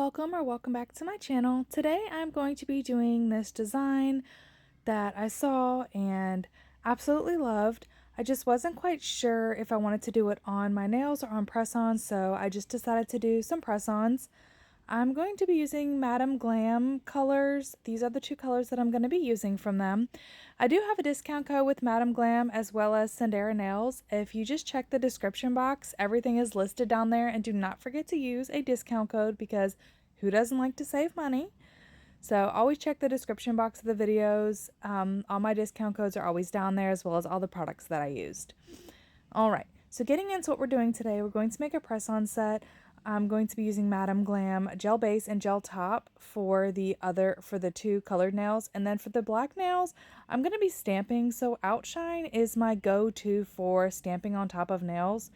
welcome or welcome back to my channel. Today I'm going to be doing this design that I saw and absolutely loved. I just wasn't quite sure if I wanted to do it on my nails or on press-ons, so I just decided to do some press-ons. I'm going to be using Madam Glam colors. These are the two colors that I'm going to be using from them. I do have a discount code with Madam Glam as well as Sundara nails. If you just check the description box, everything is listed down there, and do not forget to use a discount code because who doesn't like to save money? So always check the description box of the videos. All my discount codes are always down there as well as all the products that I used. All right, so getting into what we're doing today, we're going to make a press-on set. I'm going to be using Madam Glam gel base and gel top for the two colored nails, and then for the black nails I'm going to be stamping. So Outshine is my go-to for stamping on top of nails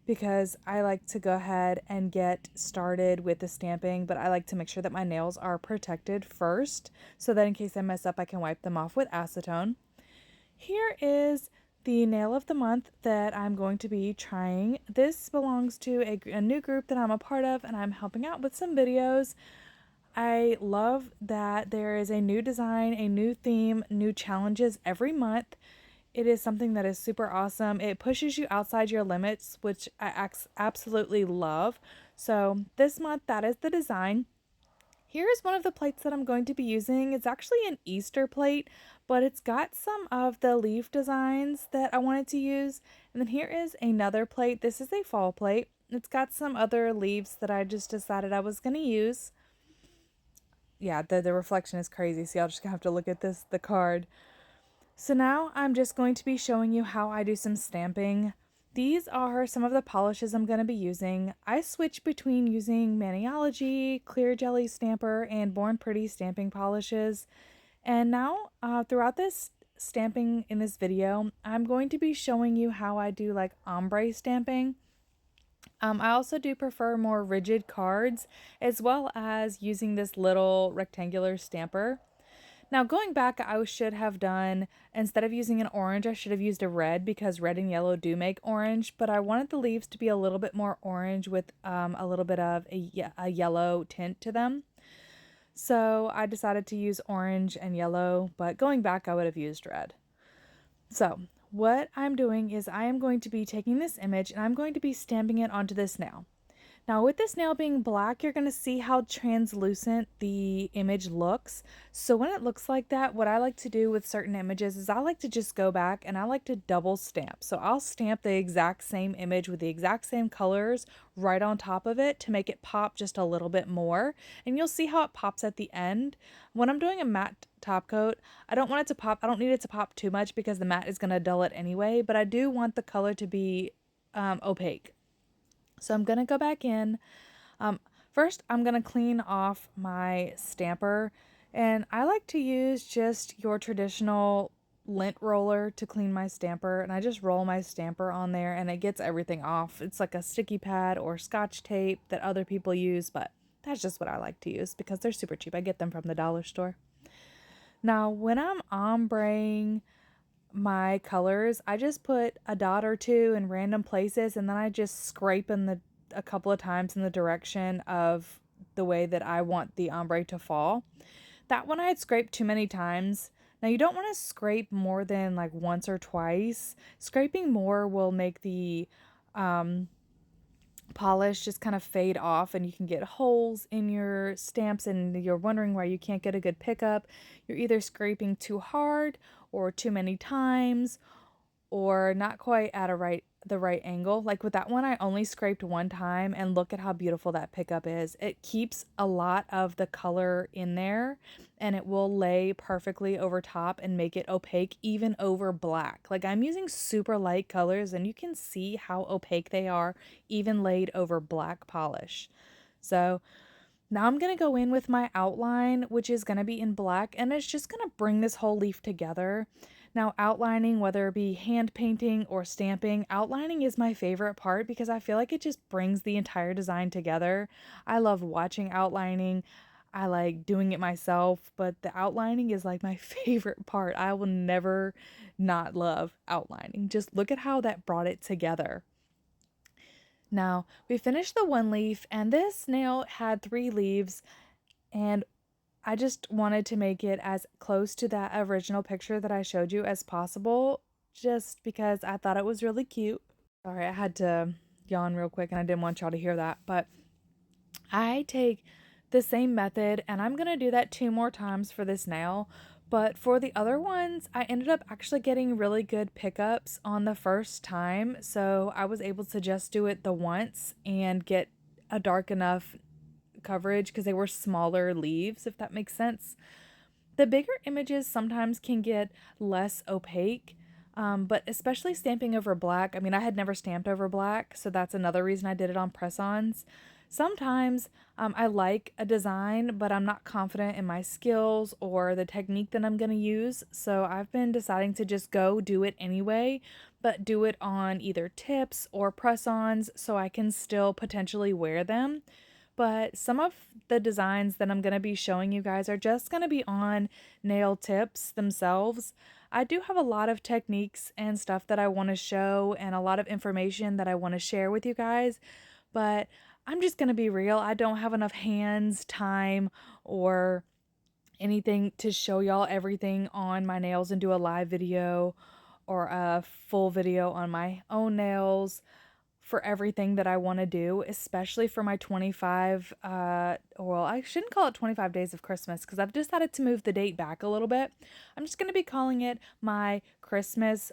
because I like to go ahead and get started with the stamping, but I like to make sure that my nails are protected first so that in case I mess up I can wipe them off with acetone. Here is the nail of the month that I'm going to be trying. This belongs to a new group that I'm a part of, and I'm helping out with some videos. I love that there is a new design, a new theme, new challenges every month. It is something that is super awesome. It pushes you outside your limits, which I absolutely love. So this month, that is the design. Here is one of the plates that I'm going to be using. It's actually an Easter plate, but it's got some of the leaf designs that I wanted to use. And then here is another plate. This is a fall plate. It's got some other leaves that I just decided I was going to use. Yeah, the reflection is crazy, so y'all just gonna have to look at the card. So now I'm just going to be showing you how I do some stamping. These are some of the polishes I'm going to be using. I switch between using Maniology, Clear Jelly Stamper, and Born Pretty stamping polishes. And now throughout this stamping in this video, I'm going to be showing you how I do like ombre stamping. I also do prefer more rigid cards as well as using this little rectangular stamper. Now going back, I should have done, instead of using an orange, I should have used a red because red and yellow do make orange, but I wanted the leaves to be a little bit more orange with a little bit of a yellow tint to them. So I decided to use orange and yellow, but going back, I would have used red. So what I'm doing is I am going to be taking this image and I'm going to be stamping it onto this nail. Now with this nail being black, you're going to see how translucent the image looks. So when it looks like that, what I like to do with certain images is I like to just go back and I like to double stamp. So I'll stamp the exact same image with the exact same colors right on top of it to make it pop just a little bit more. And you'll see how it pops at the end. When I'm doing a matte top coat, I don't want it to pop. I don't need it to pop too much because the matte is going to dull it anyway, but I do want the color to be opaque. So I'm going to go back in. First, I'm going to clean off my stamper. And I like to use just your traditional lint roller to clean my stamper. And I just roll my stamper on there and it gets everything off. It's like a sticky pad or scotch tape that other people use, but that's just what I like to use because they're super cheap. I get them from the dollar store. Now, when I'm ombreing my colors, I just put a dot or two in random places and then I just scrape a couple of times in the direction of the way that I want the ombre to fall. That one I had scraped too many times. Now you don't want to scrape more than like once or twice. Scraping more will make the polish just kind of fade off and you can get holes in your stamps and you're wondering why you can't get a good pickup. You're either scraping too hard or too many times or not quite at the right angle. Like with that one, I only scraped one time and look at how beautiful that pickup is. It keeps a lot of the color in there and it will lay perfectly over top and make it opaque even over black. Like I'm using super light colors and you can see how opaque they are even laid over black polish. So now I'm going to go in with my outline, which is going to be in black, and it's just going to bring this whole leaf together. Now outlining, whether it be hand painting or stamping, outlining is my favorite part because I feel like it just brings the entire design together. I love watching outlining. I like doing it myself, but the outlining is like my favorite part. I will never not love outlining. Just look at how that brought it together. Now, we finished the one leaf, and this nail had 3 leaves, and I just wanted to make it as close to that original picture that I showed you as possible, just because I thought it was really cute. Sorry, I had to yawn real quick, and I didn't want y'all to hear that, but I take the same method, and I'm gonna do that 2 more times for this nail. But for the other ones, I ended up actually getting really good pickups on the first time. So I was able to just do it the once and get a dark enough coverage because they were smaller leaves, if that makes sense. The bigger images sometimes can get less opaque, but especially stamping over black. I mean, I had never stamped over black, so that's another reason I did it on press-ons. Sometimes I like a design, but I'm not confident in my skills or the technique that I'm going to use. So I've been deciding to just go do it anyway, but do it on either tips or press-ons so I can still potentially wear them. But some of the designs that I'm going to be showing you guys are just going to be on nail tips themselves. I do have a lot of techniques and stuff that I want to show and a lot of information that I want to share with you guys, but I'm just going to be real. I don't have enough hands, time, or anything to show y'all everything on my nails and do a live video or a full video on my own nails for everything that I want to do, especially for my 25, well, I shouldn't call it 25 days of Christmas because I've decided to move the date back a little bit. I'm just going to be calling it my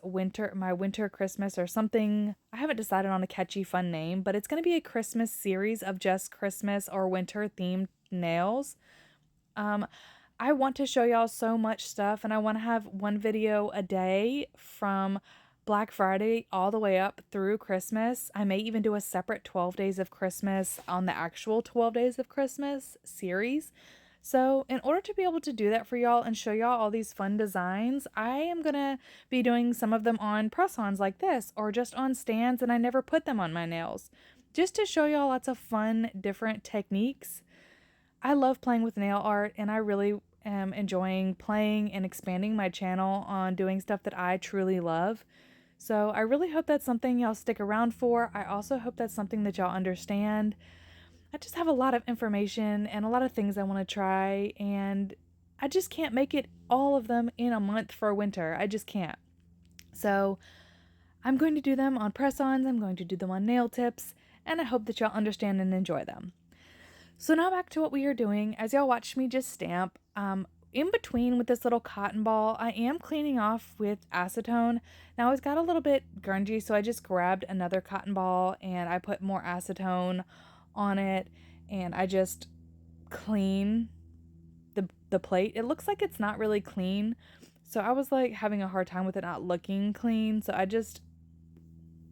winter Christmas or something. I haven't decided on a catchy, fun name, but it's going to be a Christmas series of just Christmas or winter themed nails. Um, I want to show y'all so much stuff, and I want to have one video a day from Black Friday all the way up through Christmas. I may even do a separate 12 days of Christmas on the actual 12 days of Christmas series. So in order to be able to do that for y'all and show y'all all these fun designs, I am going to be doing some of them on press-ons like this or just on stands, and I never put them on my nails. Just to show y'all lots of fun, different techniques. I love playing with nail art, and I really am enjoying playing and expanding my channel on doing stuff that I truly love. So I really hope that's something y'all stick around for. I also hope that's something that y'all understand. I just have a lot of information and a lot of things I want to try, and I just can't make it all of them in a month for winter. I just can't. So I'm going to do them on press-ons, I'm going to do them on nail tips, and I hope that y'all understand and enjoy them. So now back to what we are doing. As y'all watch me just stamp, in between with this little cotton ball, I am cleaning off with acetone. Now it's got a little bit grungy, so I just grabbed another cotton ball and I put more acetone on it, and I just clean the plate. It looks like it's not really clean, so I was like having a hard time with it not looking clean, so I just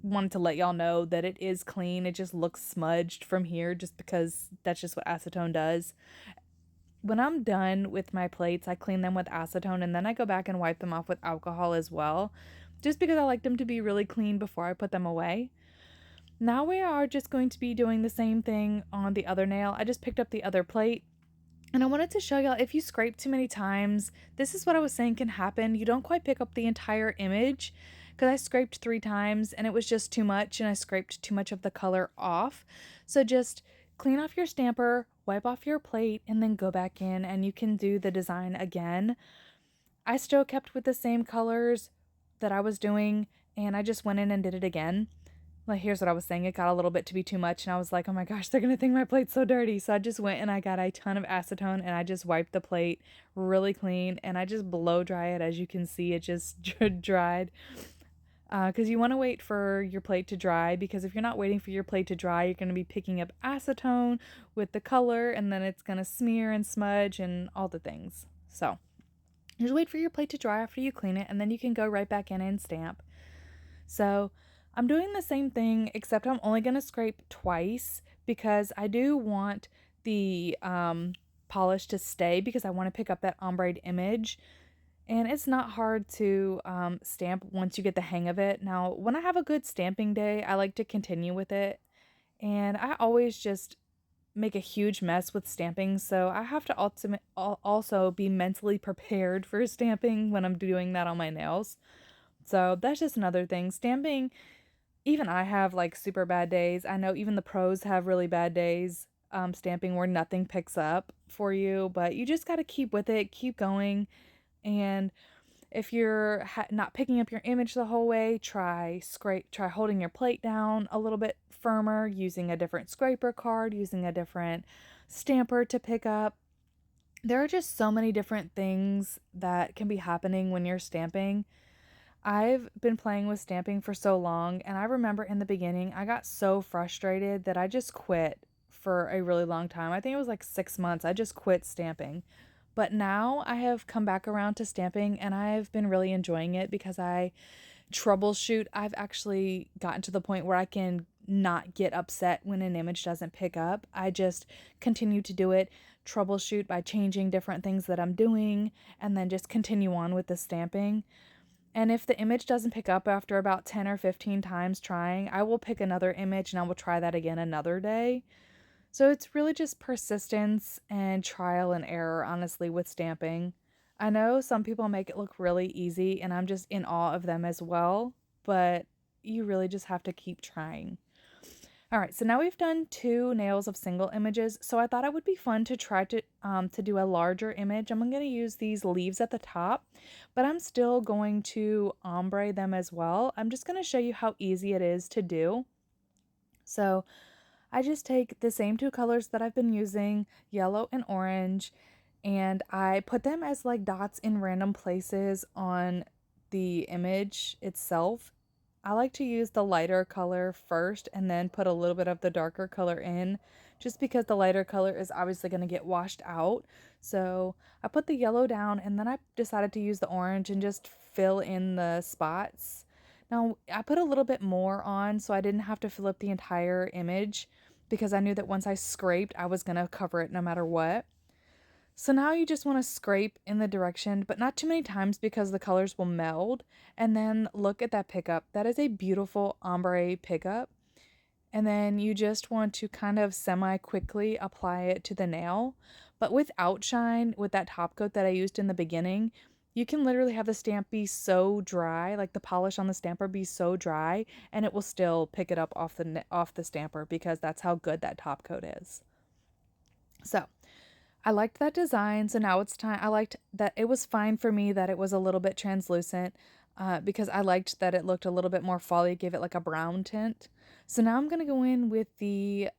wanted to let y'all know that it is clean. It just looks smudged from here just because that's just what acetone does. When I'm done with my plates, I clean them with acetone and then I go back and wipe them off with alcohol as well, just because I like them to be really clean before I put them away. Now we are just going to be doing the same thing on the other nail. I just picked up the other plate, and I wanted to show y'all, if you scrape too many times, this is what I was saying can happen. You don't quite pick up the entire image, because I scraped 3 times and it was just too much and I scraped too much of the color off. So just clean off your stamper, wipe off your plate, and then go back in and you can do the design again. I still kept with the same colors that I was doing, and I just went in and did it again. Like, here's what I was saying. It got a little bit to be too much, and I was like, oh my gosh, they're going to think my plate's so dirty. So I just went and I got a ton of acetone, and I just wiped the plate really clean, and I just blow dry it. As you can see, it just dried. Because you want to wait for your plate to dry, because if you're not waiting for your plate to dry, you're going to be picking up acetone with the color, and then it's going to smear and smudge and all the things. So just wait for your plate to dry after you clean it, and then you can go right back in and stamp. So I'm doing the same thing, except I'm only going to scrape twice because I do want the polish to stay, because I want to pick up that ombre image. And it's not hard to stamp once you get the hang of it. Now, when I have a good stamping day, I like to continue with it. And I always just make a huge mess with stamping, so I have to also be mentally prepared for stamping when I'm doing that on my nails. So that's just another thing. Stamping even I have like super bad days. I know even the pros have really bad days stamping where nothing picks up for you, but you just got to keep with it, keep going. And if you're not picking up your image the whole way, try holding your plate down a little bit firmer, using a different scraper card, using a different stamper to pick up. There are just so many different things that can be happening when you're stamping. I've been playing with stamping for so long, and I remember in the beginning, I got so frustrated that I just quit for a really long time. I think it was like 6 months. I just quit stamping. But now I have come back around to stamping, and I've been really enjoying it because I troubleshoot. I've actually gotten to the point where I can not get upset when an image doesn't pick up. I just continue to do it, troubleshoot by changing different things that I'm doing, and then just continue on with the stamping. And if the image doesn't pick up after about 10 or 15 times trying, I will pick another image and I will try that again another day. So it's really just persistence and trial and error, honestly, with stamping. I know some people make it look really easy, and I'm just in awe of them as well, but you really just have to keep trying. All right, so now we've done 2 nails of single images, so I thought it would be fun to try to do a larger image. I'm going to use these leaves at the top, but I'm still going to ombre them as well. I'm just going to show you how easy it is to do. So I just take the same 2 colors that I've been using, yellow and orange, and I put them as like dots in random places on the image itself. I like to use the lighter color first and then put a little bit of the darker color in, just because the lighter color is obviously going to get washed out. So I put the yellow down, and then I decided to use the orange and just fill in the spots. Now I put a little bit more on so I didn't have to fill up the entire image, because I knew that once I scraped, I was going to cover it no matter what. So now you just want to scrape in the direction, but not too many times because the colors will meld. And then look at that pickup. That is a beautiful ombre pickup. And then you just want to kind of semi-quickly apply it to the nail. But with outshine, with that top coat that I used in the beginning, you can literally have the stamp be so dry, like the polish on the stamper be so dry, and it will still pick it up off the stamper, because that's how good that top coat is. So I liked that design, so now it's time. I liked that it was fine for me that it was a little bit translucent, because I liked that it looked a little bit more folly, gave it like a brown tint. So now I'm gonna go in with the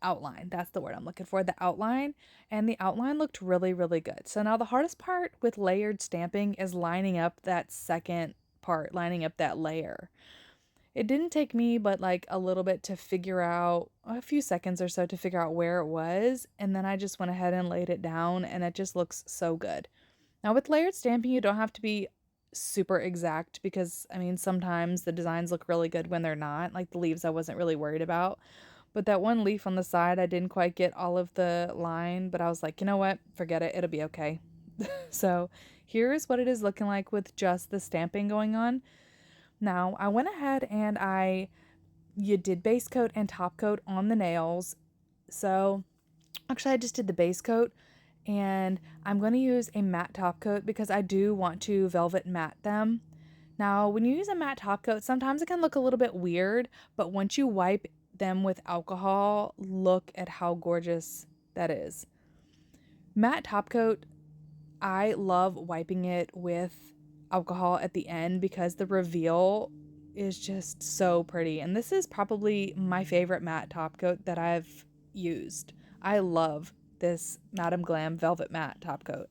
outline. That's the word I'm looking for, the outline. And the outline looked really, really good. So now the hardest part with layered stamping is lining up that second part, lining up that layer. It didn't take me but like a little bit to figure out, a few seconds or so to figure out where it was, and then I just went ahead and laid it down, and it just looks so good. Now with layered stamping, you don't have to be super exact, because I mean sometimes the designs look really good when they're not. Like the leaves I wasn't really worried about. But that one leaf on the side, I didn't quite get all of the line, but I was like, you know what? Forget it. It'll be okay. So here's what it is looking like with just the stamping going on. Now, I went ahead and you did base coat and top coat on the nails. So actually I just did the base coat, and I'm going to use a matte top coat because I do want to velvet matte them. Now, when you use a matte top coat, sometimes it can look a little bit weird, but once you wipe them with alcohol, look at how gorgeous that is. Matte top coat, I love wiping it with alcohol at the end because the reveal is just so pretty. And this is probably my favorite matte top coat that I've used. I love this Madam Glam Velvet Matte top coat.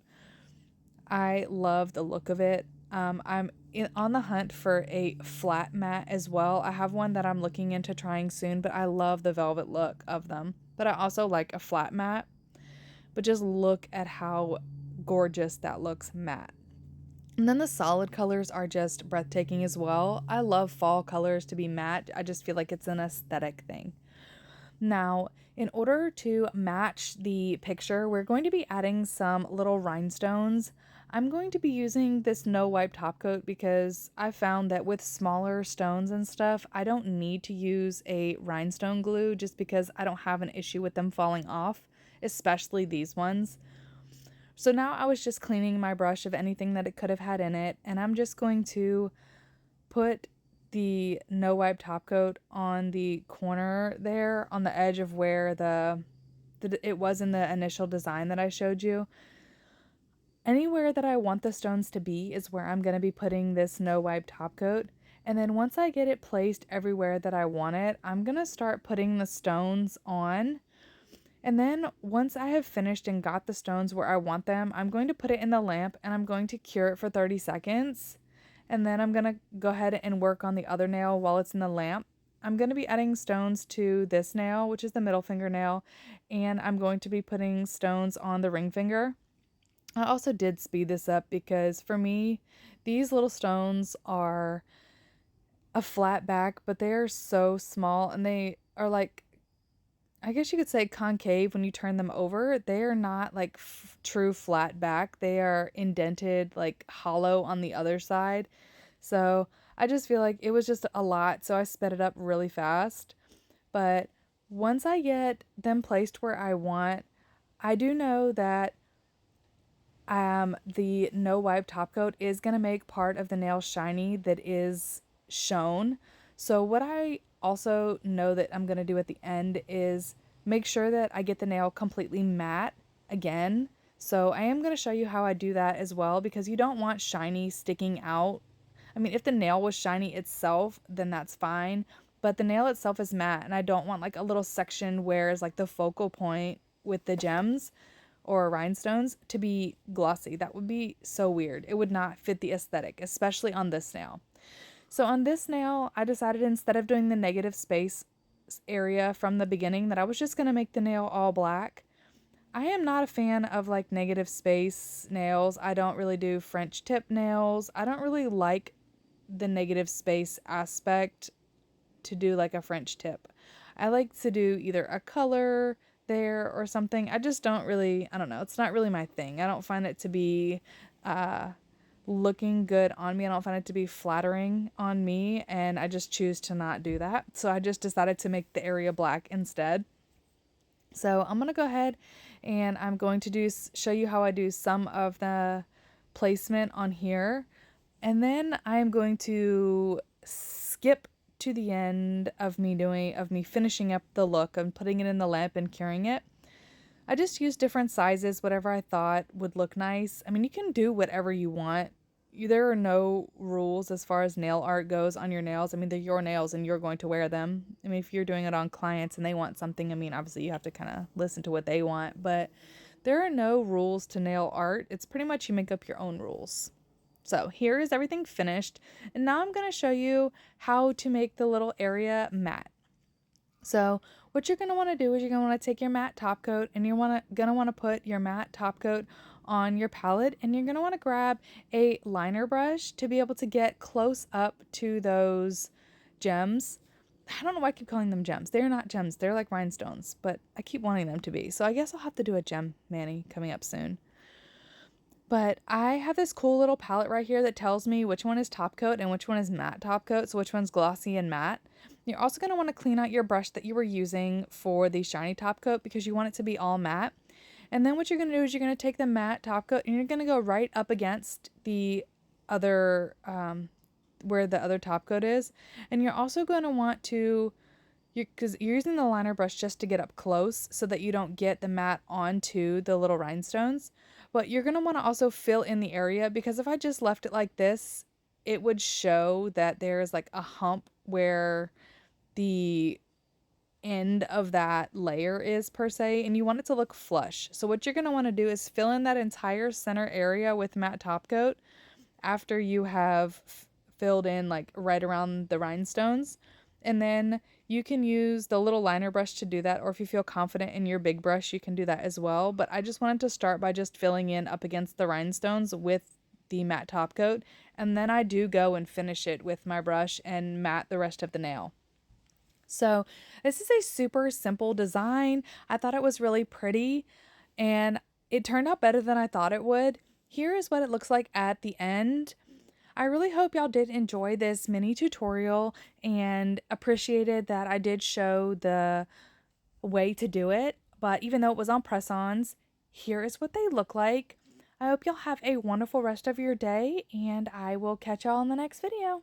I love the look of it. On the hunt for a flat matte as well. I have one that I'm looking into trying soon, but I love the velvet look of them. But I also like a flat matte. But just look at how gorgeous that looks matte. And then the solid colors are just breathtaking as well. I love fall colors to be matte. I just feel like it's an aesthetic thing. Now, in order to match the picture, we're going to be adding some little rhinestones. I'm going to be using this no wipe top coat because I found that with smaller stones and stuff, I don't need to use a rhinestone glue just because I don't have an issue with them falling off, especially these ones. So now I was just cleaning my brush of anything that it could have had in it, and I'm just going to put the no wipe top coat on the corner there on the edge of where it was in the initial design that I showed you. Anywhere that I want the stones to be is where I'm going to be putting this no wipe top coat. And then once I get it placed everywhere that I want it, I'm going to start putting the stones on. And then once I have finished and got the stones where I want them, I'm going to put it in the lamp and I'm going to cure it for 30 seconds. And then I'm going to go ahead and work on the other nail while it's in the lamp. I'm going to be adding stones to this nail, which is the middle fingernail, and I'm going to be putting stones on the ring finger. I also did speed this up because for me, these little stones are a flat back, but they are so small and they are like, I guess you could say concave when you turn them over. They are not like true flat back. They are indented, like hollow on the other side. So I just feel like it was just a lot. So I sped it up really fast. But once I get them placed where I want, I do know that the no wipe top coat is going to make part of the nail shiny that is shown. So what I also know that I'm going to do at the end is make sure that I get the nail completely matte again. So I am going to show you how I do that as well, because you don't want shiny sticking out. I mean, if the nail was shiny itself, then that's fine. But the nail itself is matte, and I don't want like a little section where is like the focal point with the gems or rhinestones to be glossy. That would be so weird. It would not fit the aesthetic, especially on this nail. So on this nail, I decided instead of doing the negative space area from the beginning that I was just going to make the nail all black. I am not a fan of like negative space nails. I don't really do French tip nails. I don't really like the negative space aspect to do like a French tip. I like to do either a color there or something. I just don't really, I don't know, it's not really my thing. I don't find it to be looking good on me. I don't find it to be flattering on me, and I just choose to not do that. So I just decided to make the area black instead. So I'm going to go ahead and I'm going to show you how I do some of the placement on here. And then I am going to skip to the end of me finishing up the look and putting it in the lamp and curing it. I just used different sizes, whatever I thought would look nice. I mean, you can do whatever you want. There are no rules as far as nail art goes on your nails. I mean, they're your nails and you're going to wear them. I mean, if you're doing it on clients and they want something, I mean, obviously you have to kind of listen to what they want, but there are no rules to nail art. It's pretty much you make up your own rules. So here is everything finished. And now I'm going to show you how to make the little area matte. So what you're going to want to do is you're going to want to take your matte top coat and you're going to want to put your matte top coat on your palette, and you're going to want to grab a liner brush to be able to get close up to those gems. I don't know why I keep calling them gems. They're not gems. They're like rhinestones, but I keep wanting them to be. So I guess I'll have to do a gem mani coming up soon. But I have this cool little palette right here that tells me which one is top coat and which one is matte top coat, so which one's glossy and matte. You're also going to want to clean out your brush that you were using for the shiny top coat because you want it to be all matte. And then what you're going to do is you're going to take the matte top coat and you're going to go right up against the other, where the other top coat is. And you're also going to want to, because you're using the liner brush just to get up close so that you don't get the matte onto the little rhinestones. But you're going to want to also fill in the area, because if I just left it like this, it would show that there's like a hump where the end of that layer is per se, and you want it to look flush. So what you're going to want to do is fill in that entire center area with matte top coat after you have filled in like right around the rhinestones. And then you can use the little liner brush to do that, or if you feel confident in your big brush, you can do that as well. But I just wanted to start by just filling in up against the rhinestones with the matte top coat, and then I do go and finish it with my brush and matte the rest of the nail. So this is a super simple design. I thought it was really pretty and it turned out better than I thought it would. Here is what it looks like at the end. I really hope y'all did enjoy this mini tutorial and appreciated that I did show the way to do it. But even though it was on press-ons, here is what they look like. I hope y'all have a wonderful rest of your day, and I will catch y'all in the next video.